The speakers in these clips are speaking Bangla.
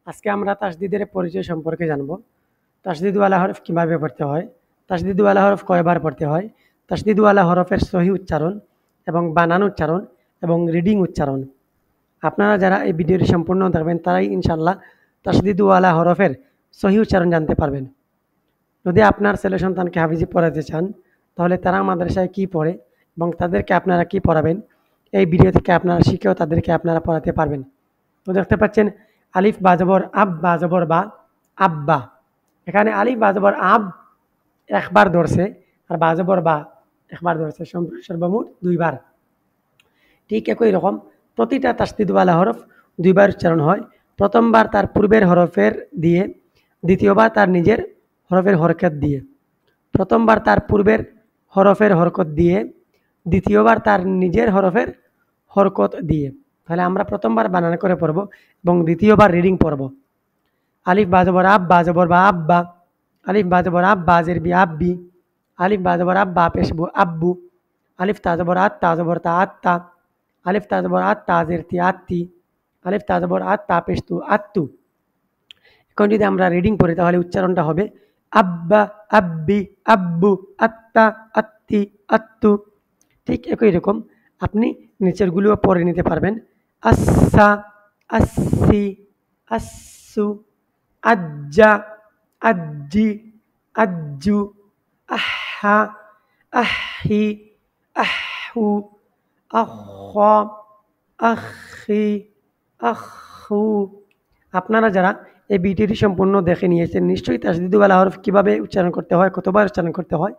আজকে আমরা তাসদিদের পরিচয় সম্পর্কে জানব। তাসদিদওয়ালা হরফ কীভাবে পড়তে হয়, তাসদিদওয়ালা হরফ কয়বার পড়তে হয়, তাসদিদওয়ালা হরফের সহি উচ্চারণ এবং বানান উচ্চারণ এবং রিডিং উচ্চারণ। আপনারা যারা এই ভিডিওটি সম্পূর্ণ দেখবেন তারাই ইনশাল্লাহ তাসদিদওয়ালা হরফের সহি উচ্চারণ জানতে পারবেন। যদি আপনার ছেলে সন্তানকে হাফিজি পড়াতে চান তাহলে তারা মাদ্রাসায় কী পড়ে এবং তাদেরকে আপনারা কী পড়াবেন, এই ভিডিও থেকে আপনারা শিখেও তাদেরকে আপনারা পড়াতে পারবেন। তো দেখতে পাচ্ছেন আলিফ বা জবর আব বা জবর বা আব্বা। এখানে আলিফ বা জবর আব একবার ধরছে আর বা জবর বা একবার ধরছে, সর্বমোট দুইবার। ঠিক একই রকম প্রতিটা তাসদিদওয়ালা হরফ দুইবার উচ্চারণ হয়। প্রথমবার তার পূর্বের হরফের দিয়ে, দ্বিতীয়বার তার নিজের হরফের হরকত দিয়ে। প্রথমবার তার পূর্বের হরফের হরকত দিয়ে, দ্বিতীয়বার তার নিজের হরফের হরকত দিয়ে। তাহলে আমরা প্রথমবার বানান করে পড়ব এবং দ্বিতীয়বার রিডিং পড়ব। আলিফ বা জবর আব বা জবর বা আব্বা, আলিফ বা জবর আব বা জের বি আব্বি, আলিফ বা জবর আব বা পেশবু আব্বু, আলিফ তা জবর আত তা জবর তা আত্তা, আলিফ তা জবর আত তা জের তি আত্তি, আলিফ তা জবর আত তা পেশতু আত্তু। এখন যদি আমরা রিডিং পড়ি তাহলে উচ্চারণটা হবে আব্বা আব্বি আব্বু আত্তা আত্তি আত্তু। ঠিক একই রকম আপনি নিচেরগুলোও পড়ে নিতে পারবেন। আচ্ছা আসি আসু আজ্জা আজ্জি আজ্জু আহা আহি আহু আহ আখি আখু। আপনারা যারা এই ভিডিওটি সম্পূর্ণ দেখে নিয়েছেন নিশ্চয়ই তাসদিদওয়ালা হরফ কীভাবে উচ্চারণ করতে হয়, কতবার উচ্চারণ করতে হয়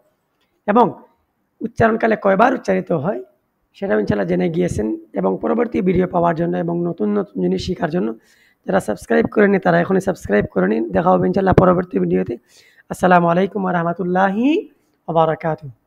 এবং উচ্চারণকালে কয়বার উচ্চারিত হয় সেটাও ইনশাল্লাহ জেনে গিয়েছেন। এবং পরবর্তী ভিডিও পাওয়ার জন্য এবং নতুন নতুন জিনিস শেখার জন্য যারা সাবস্ক্রাইব করেনি তারা এখনই সাবস্ক্রাইব করে নিন। দেখা হবে ইনশাল্লাহ পরবর্তী ভিডিওতে। আসসালামু আলাইকুম ওয়া রাহমাতুল্লাহি ওয়া বারাকাতুহু।